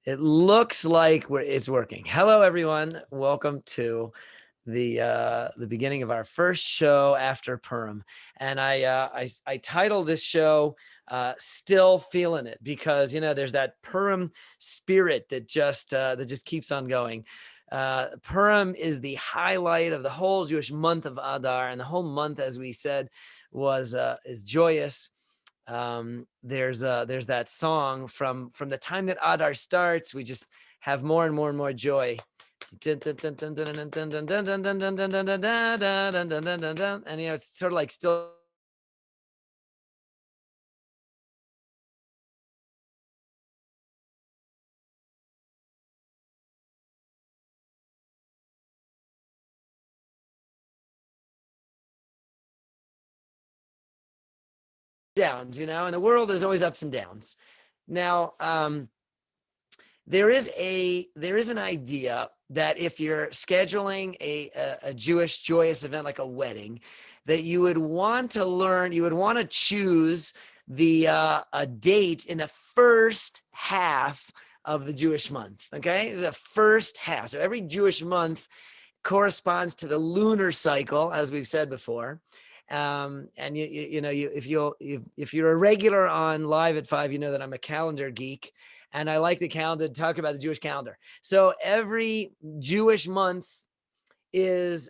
It looks like it's working. Hello, everyone. Welcome to the beginning of our first show after Purim, and I titled this show "Still Feeling It" because there's that Purim spirit that just keeps on going. Purim is the highlight of the whole Jewish month of Adar, and the whole month, as we said, is joyous. There's that song from the time that Adar starts. We just have more and more and more joy, and it's sort of like still downs, and the world is always ups and downs. Now, there is an idea that if you're scheduling a Jewish joyous event like a wedding, that you would want to choose a date in the first half of the Jewish month. Okay, it's the first half. So every Jewish month corresponds to the lunar cycle, as we've said before. And if you're a regular on Live at 5, you know that I'm a calendar geek, and I like the calendar to talk about the Jewish calendar. So every Jewish month is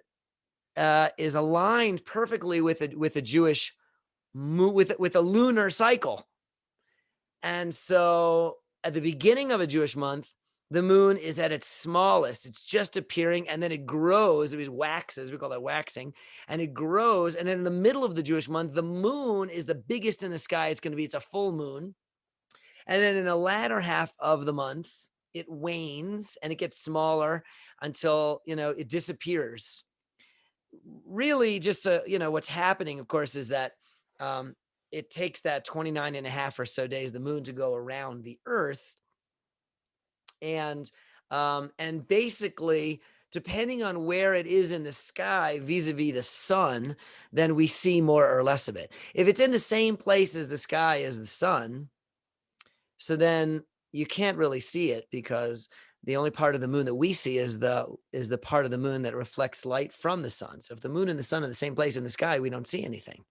aligned perfectly with a Jewish with a lunar cycle. And so at the beginning of a Jewish month, the moon is at its smallest. It's just appearing, and then it grows. It waxes. We call that waxing. And it grows. And then in the middle of the Jewish month, the moon is the biggest in the sky. It's a full moon. And then in the latter half of the month, it wanes and it gets smaller until, it disappears. Really, just what's happening, of course, is that it takes that 29 and a half or so days, the moon, to go around the earth. And basically, depending on where it is in the sky vis-a-vis the sun, then we see more or less of it. If it's in the same place as the sky as the sun, so then you can't really see it, because the only part of the moon that we see is the part of the moon that reflects light from the sun. So if the moon and the sun are the same place in the sky, we don't see anything.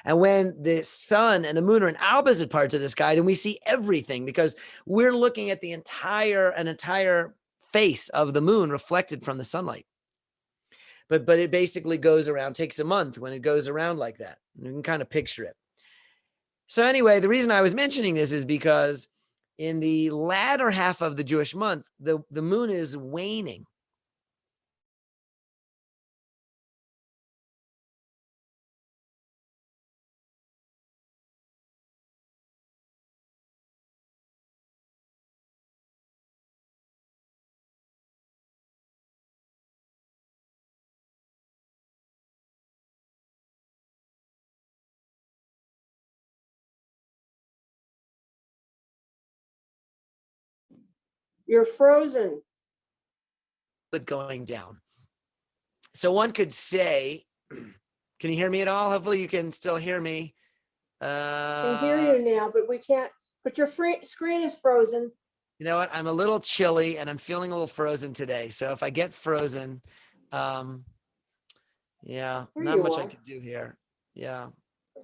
And when the sun and the moon are in opposite parts of the sky, then we see everything, because we're looking at an entire face of the moon reflected from the sunlight. But it basically goes around, takes a month when it goes around like that. You can kind of picture it. So anyway, the reason I was mentioning this is because in the latter half of the Jewish month, the moon is waning. You're frozen. But going down. So one could say, can you hear me at all? Hopefully you can still hear me. I can hear you now, but we can't. But your screen is frozen. You know what? I'm a little chilly and I'm feeling a little frozen today. So if I get frozen, not much I can do here. Yeah.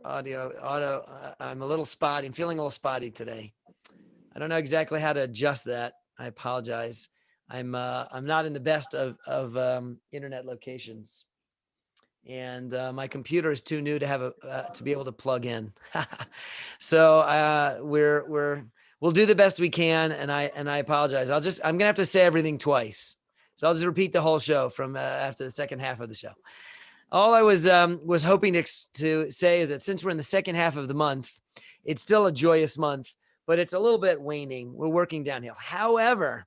Auto. I'm a little spotty. I'm feeling a little spotty today. I don't know exactly how to adjust that. I apologize. I'm not in the best of internet locations, and my computer is too new to have to be able to plug in. So we'll do the best we can, and I apologize. I'm gonna have to say everything twice, so I'll just repeat the whole show from after the second half of the show. All I was hoping to say is that since we're in the second half of the month, it's still a joyous month, but it's a little bit waning. We're working downhill. However,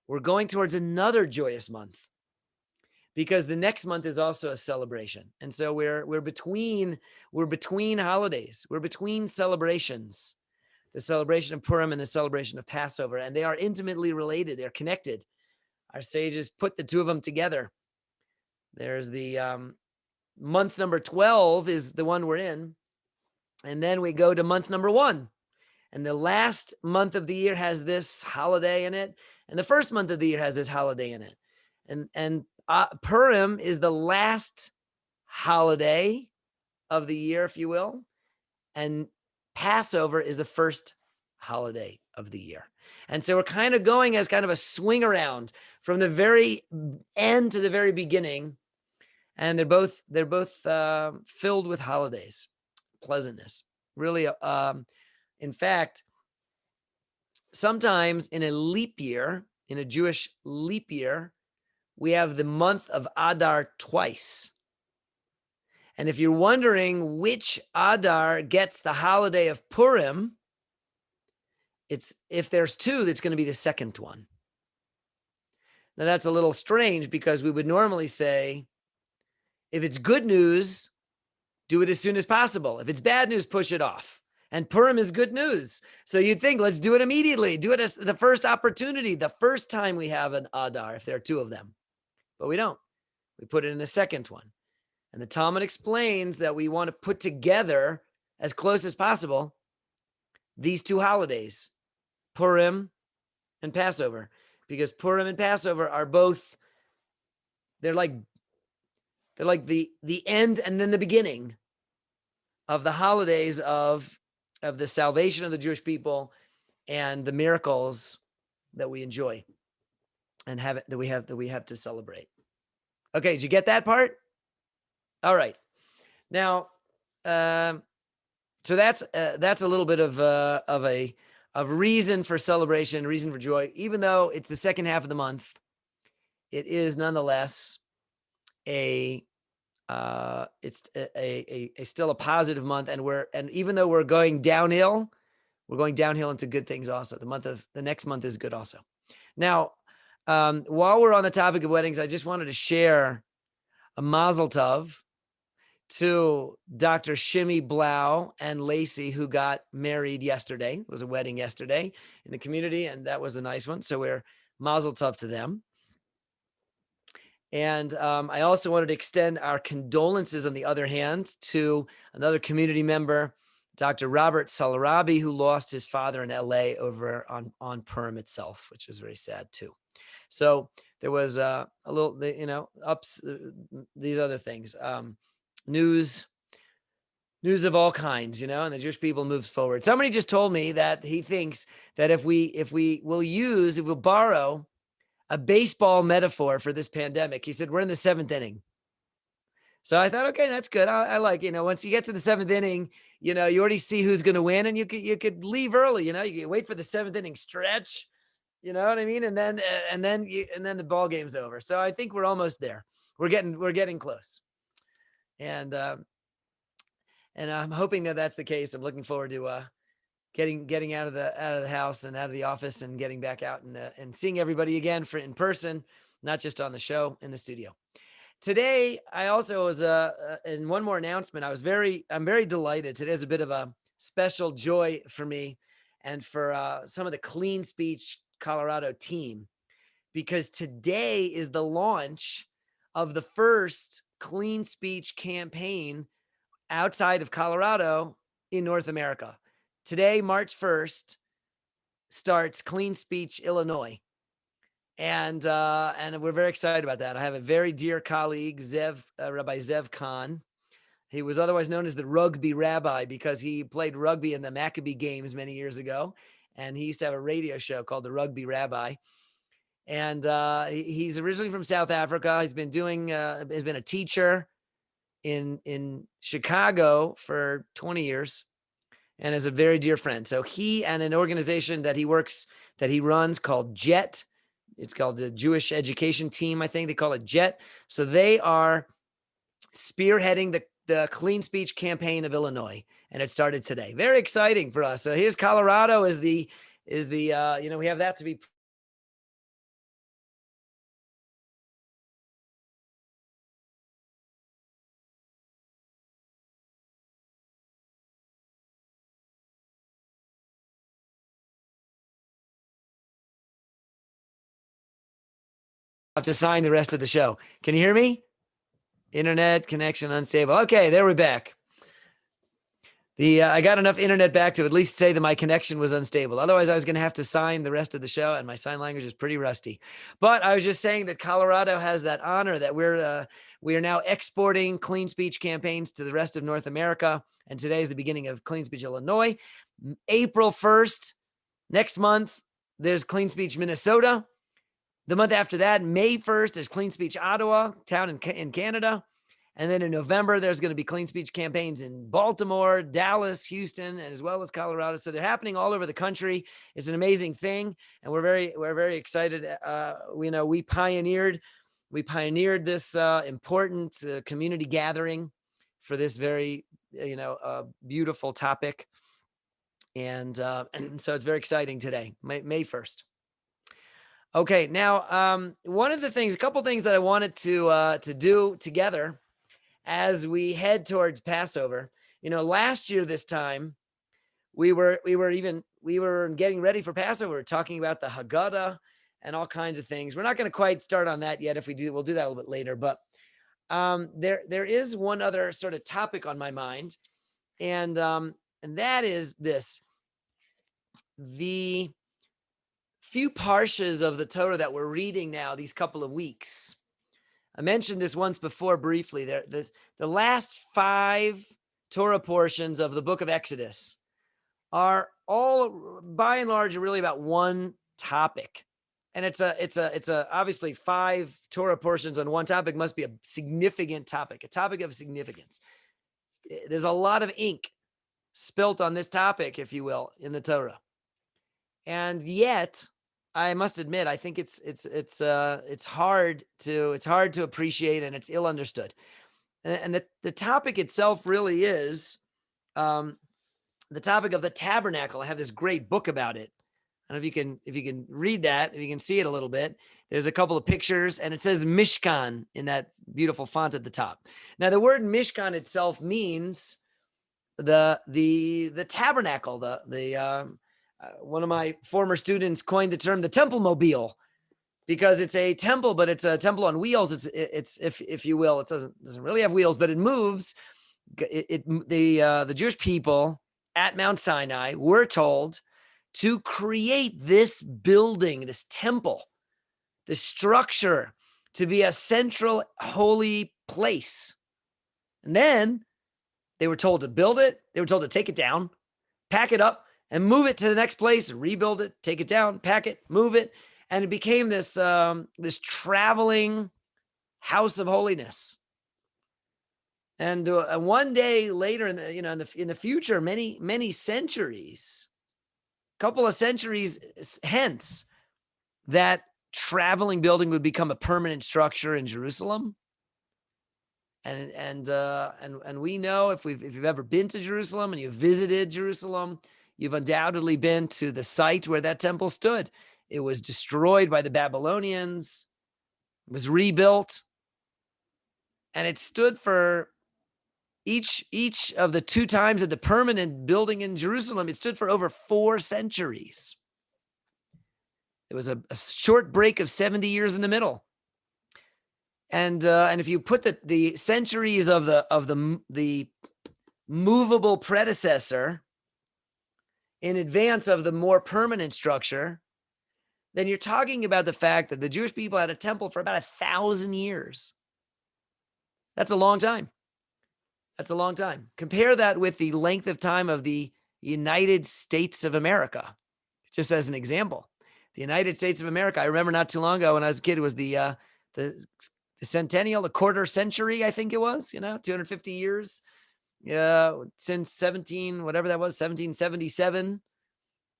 we're going towards another joyous month, because the next month is also a celebration. And so we're between holidays. We're between celebrations, the celebration of Purim and the celebration of Passover, and they are intimately related. They're connected. Our sages put the two of them together. There's the month number 12 is the one we're in. And then we go to month number 1. And the last month of the year has this holiday in it, and the first month of the year has this holiday in it. And Purim is the last holiday of the year, if you will, and Passover is the first holiday of the year. And so we're kind of going as kind of a swing around from the very end to the very beginning, and they're both filled with holidays, pleasantness. Really, in fact, sometimes in a leap year, in a Jewish leap year, we have the month of Adar twice. And if you're wondering which Adar gets the holiday of Purim, it's if there's two, that's going to be the second one. Now that's a little strange because we would normally say, if it's good news, do it as soon as possible. If it's bad news, push it off. And Purim is good news. So you'd think, let's do it immediately. Do it as the first opportunity, the first time we have an Adar, if there are two of them. But we don't. We put it in the second one. And the Talmud explains that we want to put together as close as possible these two holidays, Purim and Passover, because Purim and Passover are both, they're like the end and then the beginning of the holidays of the salvation of the Jewish people and the miracles that we enjoy and that we have to celebrate. Okay, did you get that part? All right. Now, so that's a little bit of a reason for celebration, reason for joy. Even though it's the second half of the month, it is nonetheless it's still a positive month, and even though we're going downhill into good things also. The next month is good also. Now, while we're on the topic of weddings, I just wanted to share a mazel tov to Dr. Shimmy Blau and Lacey, who got married yesterday. It was a wedding yesterday in the community, and that was a nice one. So we're mazel tov to them. And I also wanted to extend our condolences, on the other hand, to another community member, Dr. Robert Salarabi, who lost his father in LA over on Purim itself, which was very sad too. So there was a little, ups, these other things, news of all kinds, and the Jewish people moves forward. Somebody just told me that he thinks that if we'll borrow a baseball metaphor for this pandemic, he said, we're in the seventh inning. So I thought, okay, that's good. I like, once you get to the seventh inning, you already see who's going to win, and you could leave early, you can wait for the seventh inning stretch, you know what I mean? And then the ball game's over. So I think we're almost there. We're getting close. And I'm hoping that that's the case. I'm looking forward to getting out of the house and out of the office and getting back out and seeing everybody again in person, not just on the show in the studio. Today, I also was in one more announcement. I'm very delighted. Today's a bit of a special joy for me and for some of the Clean Speech Colorado team, because today is the launch of the first Clean Speech campaign outside of Colorado in North America. Today, March 1st, starts Clean Speech Illinois. And we're very excited about that. I have a very dear colleague, Rabbi Zev Khan. He was otherwise known as the Rugby Rabbi because he played rugby in the Maccabee games many years ago. And he used to have a radio show called the Rugby Rabbi. And he's originally from South Africa. He's been has been a teacher in Chicago for 20 years and is a very dear friend. So he and an organization that he runs called JET. It's called the Jewish Education Team. I think they call it JET. So they are spearheading the Clean Speech campaign of Illinois, and it started today. Very exciting for us. So here's Colorado is the we have that to be to sign the rest of the show. Can you hear me? Internet connection unstable. Okay, there we're back. I got enough internet back to at least say that my connection was unstable. Otherwise, I was going to have to sign the rest of the show, and my sign language is pretty rusty. But I was just saying that Colorado has that honor that we are now exporting clean speech campaigns to the rest of North America. And today is the beginning of Clean Speech Illinois. April 1st, next month, there's Clean Speech Minnesota. The month after that, May 1st, there's Clean Speech Ottawa, town in Canada. And then in November, there's going to be clean speech campaigns in Baltimore, Dallas, Houston, as well as Colorado. So they're happening all over the country. It's an amazing thing, and we're very excited. We pioneered this important community gathering for this very beautiful topic, and so it's very exciting today, May 1st. Okay, now a couple things that I wanted to do together as we head towards Passover. Last year this time we were getting ready for Passover. We were talking about the Haggadah and all kinds of things. We're not going to quite start on that yet. If we do, we'll do that a little bit later. But there is one other sort of topic on my mind, and that is this: the few parshas of the Torah that we're reading now these couple of weeks. I mentioned this once before briefly. The last 5 Torah portions of the book of Exodus are all, by and large, really about one topic, and it's a obviously 5 Torah portions on one topic must be a significant topic, a topic of significance. There's a lot of ink spilt on this topic, if you will, in the Torah, and yet I must admit, I think it's hard to appreciate, and it's ill understood. And the topic itself really is the topic of the tabernacle. I have this great book about it. I don't know if you can read that, if you can see it a little bit. There's a couple of pictures, and it says Mishkan in that beautiful font at the top. Now, the word Mishkan itself means the tabernacle, one of my former students coined the term the temple mobile, because it's a temple, but it's a temple on wheels. It's if you will, it doesn't really have wheels, but it moves. The Jewish people at Mount Sinai were told to create this building, this temple, this structure, to be a central holy place. And then they were told to build it. They were told to take it down, pack it up, and move it to the next place, rebuild it, take it down, pack it, move it. And it became this traveling house of holiness. And one day later, in the future, many centuries, couple of centuries hence, that traveling building would become a permanent structure in Jerusalem. And we know, if you've ever been to Jerusalem and you've visited Jerusalem, you've undoubtedly been to the site where that temple stood. It was destroyed by the Babylonians. It was rebuilt, and it stood for each of the 2 times of the permanent building in Jerusalem. It stood for over 4 centuries. There was a short break of 70 years in the middle, and if you put the centuries of the movable predecessor in advance of the more permanent structure, then you're talking about the fact that the Jewish people had a temple for about 1,000 years. That's a long time. That's a long time. Compare that with the length of time of the United States of America, just as an example. The United States of America, I remember not too long ago when I was a kid, it was the centennial, the quarter century, I think it was, 250 years. Since 1777,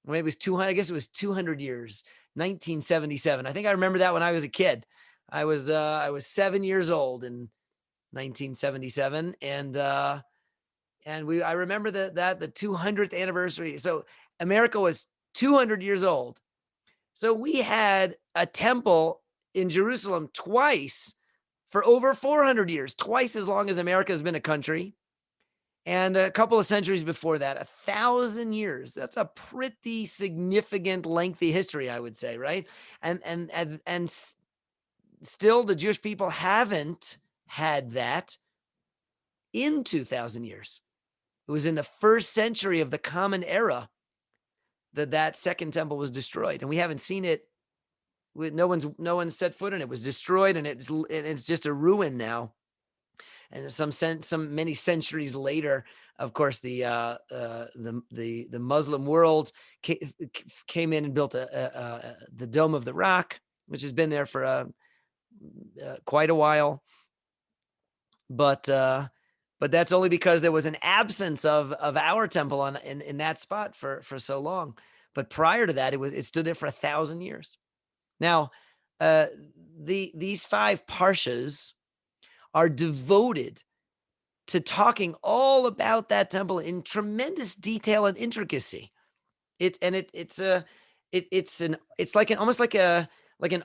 maybe it was 200. I guess it was 200 years. 1977. I think I remember that when I was a kid. I was 7 years old in 1977, and I remember that the 200th anniversary. So America was 200 years old. So we had a temple in Jerusalem twice for over 400 years, twice as long as America has been a country. And a couple of centuries before that, 1,000 years. That's a pretty significant, lengthy history, I would say, right? And still, the Jewish people haven't had that in 2,000 years. It was in the first century of the Common Era that second temple was destroyed, and we haven't seen it. No one's set foot in it. It was destroyed, and it's just a ruin now. And some many centuries later, of course, the Muslim world came in and built the Dome of the Rock, which has been there for quite a while. But that's only because there was an absence of our temple in that spot for so long. But prior to that, it stood there for 1,000 years. Now, these 5 parshas are devoted to talking all about that temple in tremendous detail and intricacy. It's almost like an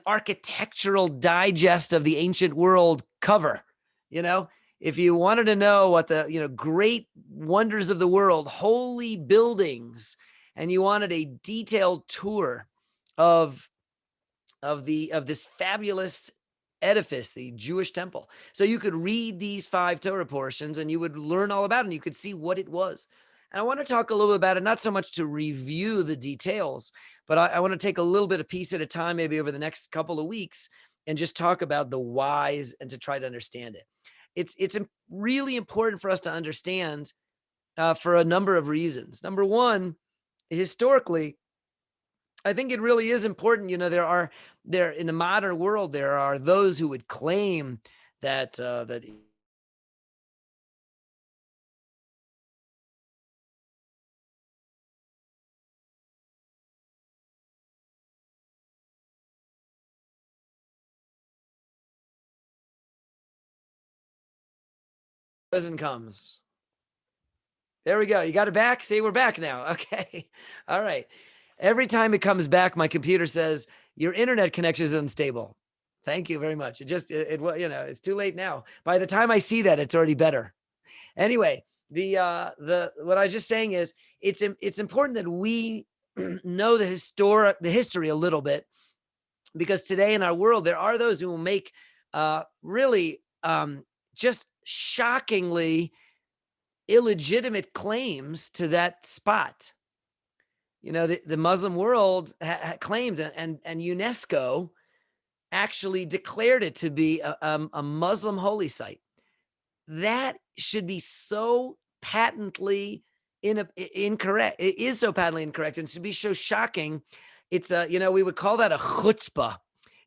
architectural digest of the ancient world cover. If you wanted to know what the great wonders of the world, holy buildings, and you wanted a detailed tour of this fabulous edifice, the Jewish temple. So you could read these 5 Torah portions and you would learn all about it, and you could see what it was. And I want to talk a little bit about it, not so much to review the details, but I want to take a little bit of piece at a time, maybe over the next couple of weeks, and just talk about the whys and to try to understand it. It's really important for us to understand for a number of reasons. Number one, historically, I think it really is important. There in the modern world, there are those who would claim that that comes. There we go. You got it back? See, we're back now. Okay. All right. Every time it comes back, my computer says your internet connection is unstable. Thank you very much. It's too late now. By the time I see that, it's already better. Anyway, what I was just saying is it's important that we know the history a little bit, because today in our world there are those who will make really just shockingly illegitimate claims to that spot. The Muslim world claimed, and UNESCO actually declared it to be a Muslim holy site. That should be so patently incorrect. It is so patently incorrect, and should be so shocking. It's we would call that a chutzpah.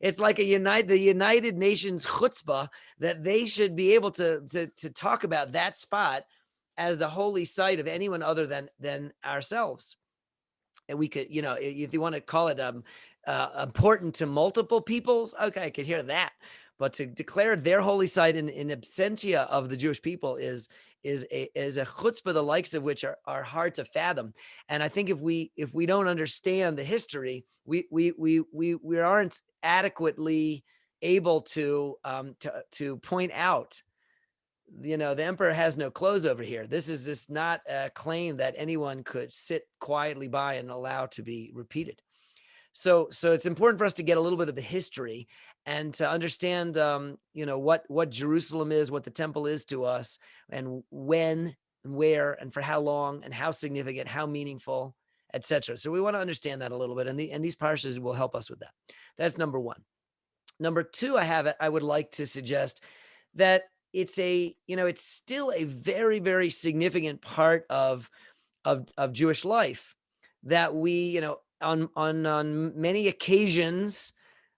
It's like the United Nations chutzpah that they should be able to talk about that spot as the holy site of anyone other than ourselves. And we could, if you want to call it important to multiple peoples, okay, I could hear that. But to declare their holy site in absentia of the Jewish people is a chutzpah, the likes of which are hard to fathom. And I think if we don't understand the history, we aren't adequately able to point out, the emperor has no clothes over here. This is just not a claim that anyone could sit quietly by and allow to be repeated. So it's important for us to get a little bit of the history and to understand, what Jerusalem is, what the temple is to us, and when and where and for how long and how significant, how meaningful, etc. So we want to understand that a little bit, and these parshas will help us with that. That's number one. Number two, I would like to suggest that it's still a very, very significant part of Jewish life, that we, on many occasions,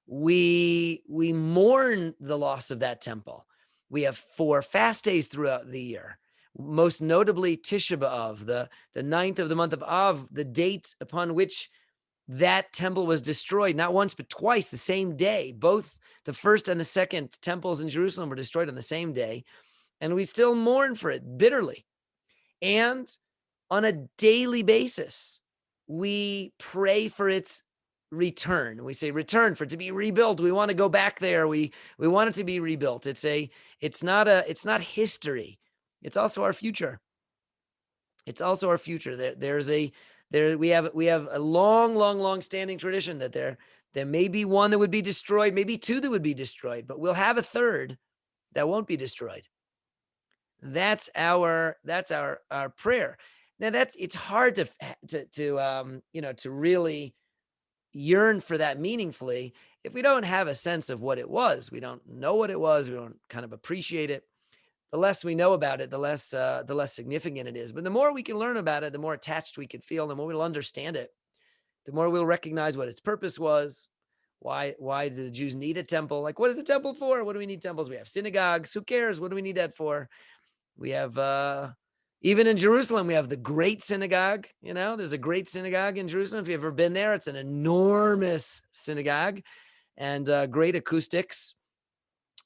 we mourn the loss of that temple. We have 4 fast days throughout the year, most notably Tisha B'Av, the 9th of the month of Av, the date upon which that temple was destroyed, not once, but twice, the same day. Both the first and the second temples in Jerusalem were destroyed on the same day. And we still mourn for it bitterly. And on a daily basis, we pray for its return. We say, return, for it to be rebuilt. We want to go back there. We want it to be rebuilt. It's not history. It's also our future. It's also our future. We have a long standing tradition that there may be one that would be destroyed, maybe 2 that would be destroyed, but we'll have a third that won't be destroyed. that's our prayer. Now it's hard to really yearn for that meaningfully if we don't have a sense of what it was. We don't know what it was. We don't kind of appreciate it. The less we know about it, the less significant it is. But the more we can learn about it, the more attached we can feel, the more we'll understand it, the more we'll recognize what its purpose was. Why did the Jews need a temple? Like, what is a temple for? What do we need temples? We have synagogues. Who cares? What do we need that for? We have even in Jerusalem, we have the Great Synagogue. There's a great synagogue in Jerusalem. If you've ever been there, it's an enormous synagogue and great acoustics.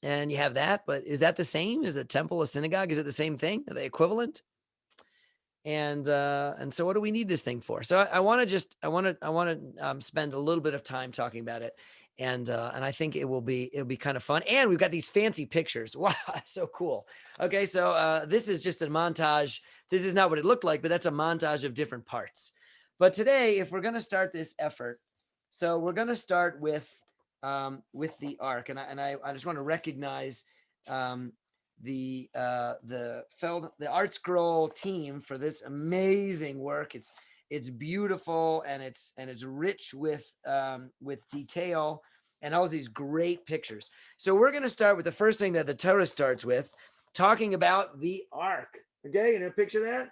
And you have that, but is that the same? Is a temple a synagogue? Is it the same thing? Are they equivalent? And so what do we need this thing for? So I want to spend a little bit of time talking about it. And I think it'll be kind of fun. And we've got these fancy pictures. Wow, so cool. Okay, so this is just a montage. This is not what it looked like, but that's a montage of different parts. But today, if we're going to start this effort, so we're going to start with the ark, and I just want to recognize the Art Scroll team for this amazing work. It's beautiful and it's rich with detail and all these great pictures. So we're going to start with the first thing that the Torah starts with, talking about the ark. Okay, you know, picture that.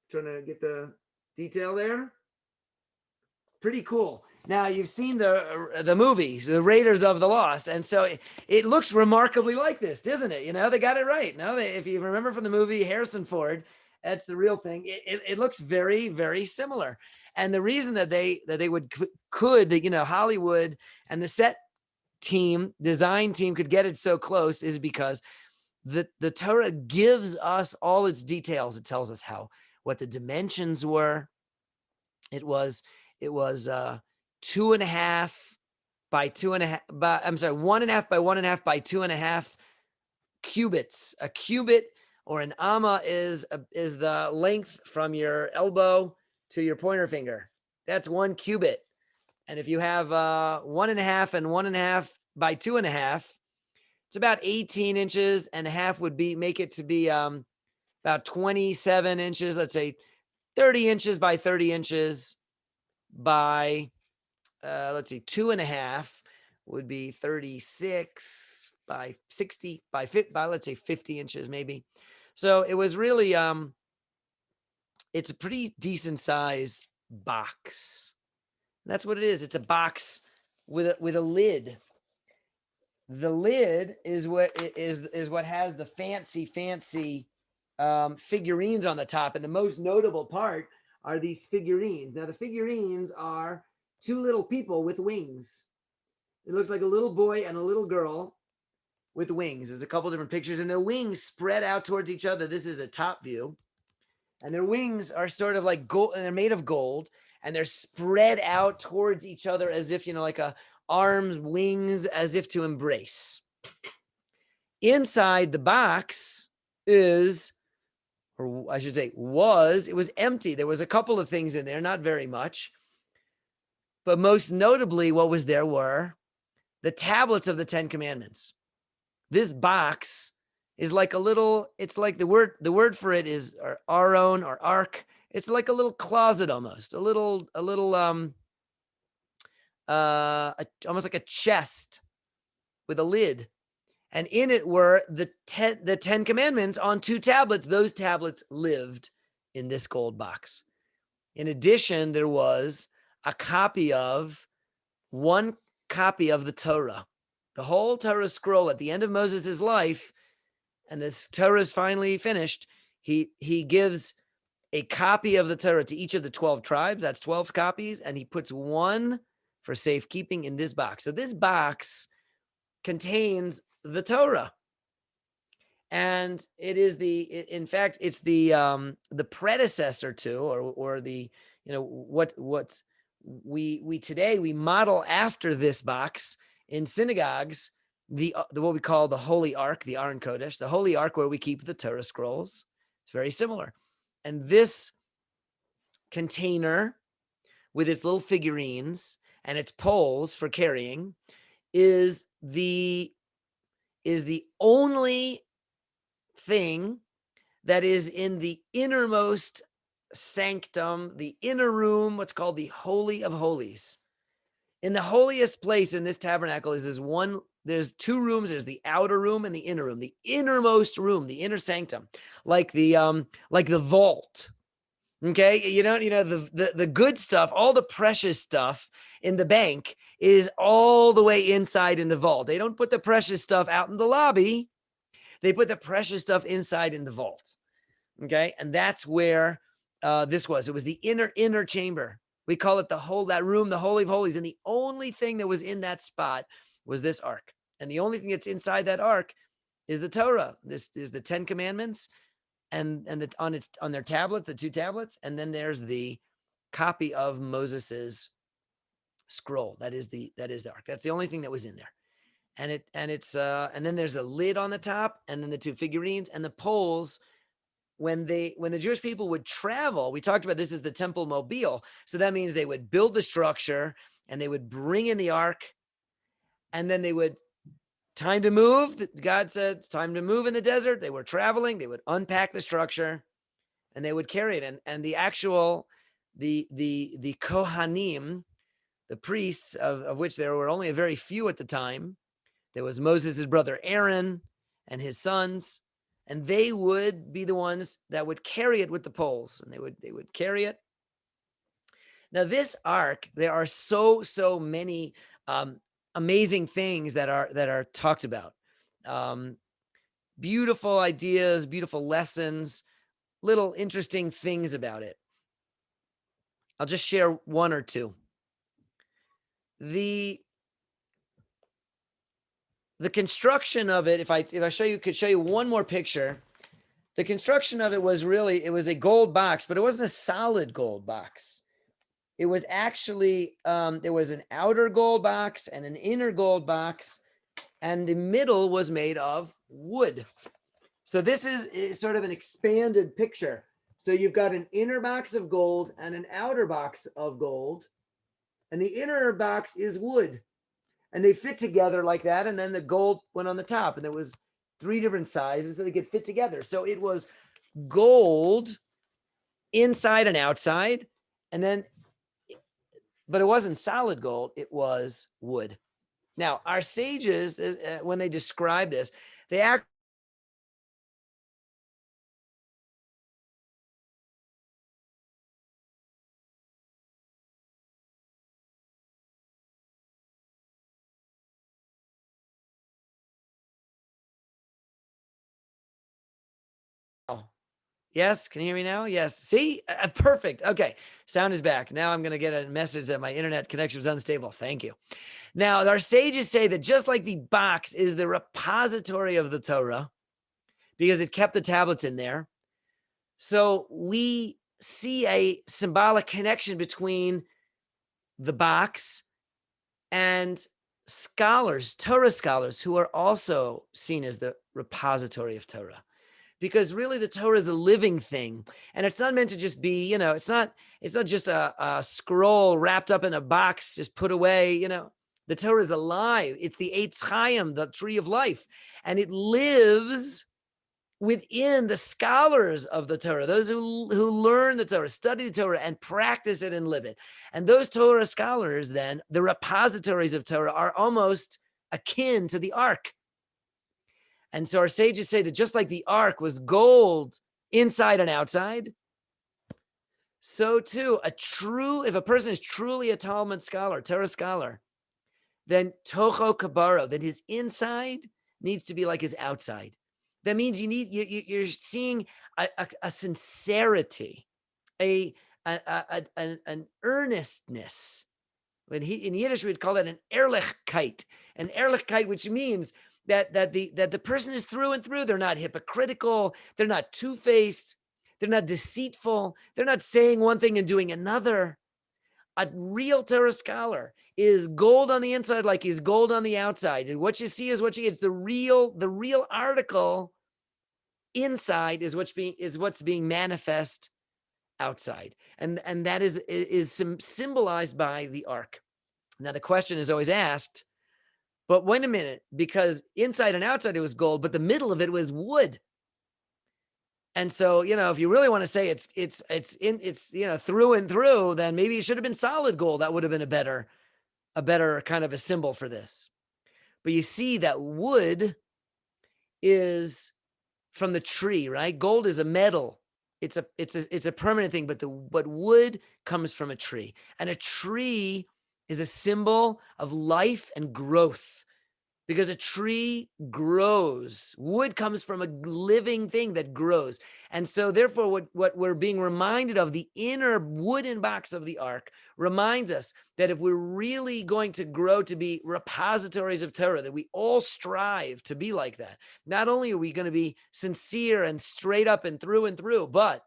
Trying to get the detail there. Pretty cool. Now you've seen the movies, the Raiders of the Lost, and so it looks remarkably like this, doesn't it? They got it right. If you remember from the movie Harrison Ford, that's the real thing. It looks very, very similar. And the reason that they could Hollywood and the set design team could get it so close is because the Torah gives us all its details. It tells us what the dimensions were. It was 2.5 by 2.5 by, I'm sorry, 1.5 by 1.5 by 2.5 cubits. A cubit or an amma is the length from your elbow to your pointer finger. That's 1 cubit. And if you have 1.5 and 1.5 by 2.5, it's about 18 inches, and a half would make it to be about 27 inches. Let's say 30 inches by 30 inches by 2.5 would be 36 by 60 by let's say 50 inches maybe. So it was really it's a pretty decent size box. And that's what it is. It's a box with a lid. The lid is what has the fancy figurines on the top, and the most notable part are these figurines. Now the figurines are 2 little people with wings. It looks like a little boy and a little girl with wings. There's a couple different pictures, and their wings spread out towards each other. This is a top view, and their wings are sort of like gold, and they're made of gold, and they're spread out towards each other as if, like a arms, wings, as if to embrace. Inside the box was empty. There was a couple of things in there, not very much. But most notably, what was there were the tablets of the 10 Commandments. This box is like it's like the word for it is aron or ark. It's like a little closet almost, almost like a chest with a lid. And in it were the 10 Commandments on 2 tablets. Those tablets lived in this gold box. In addition, there was one copy of the Torah. The whole Torah scroll at the end of Moses' life, and this Torah is finally finished, he gives a copy of the Torah to each of the 12 tribes. That's 12 copies, and he puts one for safekeeping in this box. So this box contains the Torah. And it is it's the predecessor to, or the, what we today, we model after this box in synagogues, the what we call the Holy Ark, the Aron Kodesh, the Holy Ark where we keep the Torah scrolls. It's very similar. And this container with its little figurines and its poles for carrying is the only thing that is in the innermost sanctum, the inner room, what's called the Holy of Holies. In the holiest place in this tabernacle is there's two rooms. There's the outer room and the inner room. The innermost room, the inner sanctum, like the vault. Okay, the good stuff, all the precious stuff in the bank is all the way inside in the vault. They don't put the precious stuff out in the lobby. They put the precious stuff inside in the vault. Okay, and that's where this was. It was the inner chamber. We call it that room, the Holy of Holies. And the only thing that was in that spot was this ark. And the only thing that's inside that ark is the Torah. This is the 10 Commandments, and on their tablet, the 2 tablets, and then there's the copy of Moses's scroll. That is the ark. That's the only thing that was in there. And then there's a lid on the top, and then the 2 figurines and the poles. When the Jewish people would travel, we talked about this is the Temple Mobile. So that means they would build the structure and they would bring in the ark, and then they would time to move. God said it's time to move in the desert. They were traveling. They would unpack the structure and they would carry it. And the actual, the Kohanim, the priests of which there were only a very few at the time. There was Moses' brother Aaron and his sons. And they would be the ones that would carry it with the poles, and they would carry it. Now, this ark, there are so many amazing things that are talked about. Beautiful ideas, beautiful lessons, little interesting things about it. I'll just share one or two. The construction of it, if I could show you one more picture, the construction of it was a gold box, but it wasn't a solid gold box. It was actually, there was an outer gold box and an inner gold box, and the middle was made of wood. So this is sort of an expanded picture. So you've got an inner box of gold and an outer box of gold, and the inner box is wood. And they fit together like that. And then the gold went on the top, and there was 3 different sizes so they could fit together. So it was gold inside and outside. And then, but it wasn't solid gold. It was wood. Now, our sages, when they describe this, they act. Yes, can you hear me now? Yes. See, perfect. Okay, sound is back. Now I'm going to get a message that my internet connection was unstable. Thank you. Now, our sages say that just like the box is the repository of the Torah, because it kept the tablets in there, so we see a symbolic connection between the box and scholars, Torah scholars, who are also seen as the repository of Torah. Because really the Torah is a living thing, and it's not meant to just be, it's not just a scroll wrapped up in a box, just put away, the Torah is alive. It's the Eitz Chaim, the tree of life, and it lives within the scholars of the Torah, those who learn the Torah, study the Torah, and practice it and live it. And those Torah scholars, then, the repositories of Torah, are almost akin to the ark. And so our sages say that just like the ark was gold inside and outside, so too, if a person is truly a Talmud scholar, Torah scholar, then tocho kabaro, that his inside needs to be like his outside. That means you're seeing a sincerity, an earnestness. In Yiddish, we'd call that an ehrlichkeit, which means that the person is through and through. They're not hypocritical. They're not two-faced. They're not deceitful. They're not saying one thing and doing another. A real Torah scholar is gold on the inside like he's gold on the outside. And what you see is what you get. It's the real article inside is what's being manifest outside. And that is symbolized by the ark. Now the question is always asked, but wait a minute, because inside and outside it was gold, but the middle of it was wood. And so, if you really want to say it's through and through, then maybe it should have been solid gold. That would have been a better kind of a symbol for this. But you see that wood is from the tree, right? Gold is a metal. It's a permanent thing, but wood comes from a tree. And a tree is a symbol of life and growth, because a tree grows. Wood comes from a living thing that grows. And so therefore, what we're being reminded of, the inner wooden box of the ark, reminds us that if we're really going to grow to be repositories of Torah, that we all strive to be like that. Not only are we going to be sincere and straight up and through, but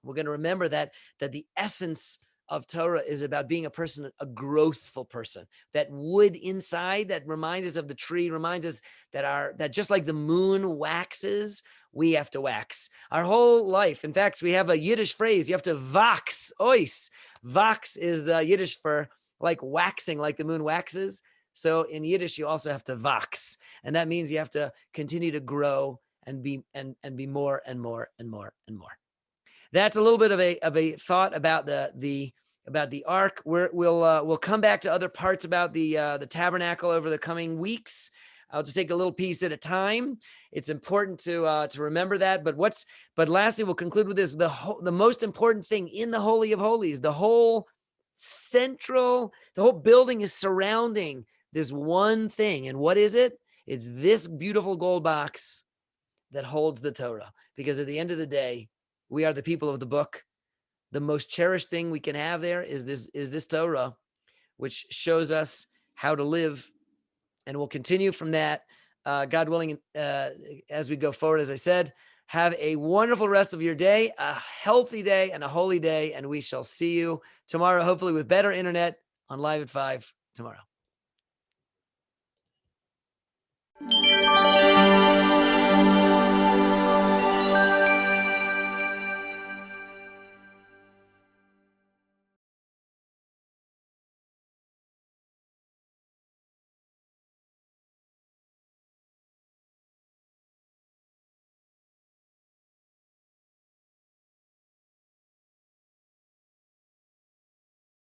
we're going to remember that the essence of Torah is about being a person, a growthful person. That wood inside that reminds us of the tree, reminds us that just like the moon waxes, we have to wax our whole life. In fact, we have a Yiddish phrase: you have to wax ois. Wax is the Yiddish for like waxing, like the moon waxes. So in Yiddish, you also have to wax, and that means you have to continue to grow and be more and more and more and more. That's a little bit of a thought about the ark. We'll come back to other parts about the tabernacle over the coming weeks. I'll just take a little piece at a time. It's important to remember that. But lastly, we'll conclude with this: the most important thing in the Holy of Holies, the whole building is surrounding this one thing. And what is it? It's this beautiful gold box that holds the Torah. Because at the end of the day, we are the people of the book. The most cherished thing we can have there is this Torah, which shows us how to live. And we'll continue from that, God willing, as we go forward. As I said, have a wonderful rest of your day, a healthy day and a holy day. And we shall see you tomorrow, hopefully with better internet on Live at 5 tomorrow.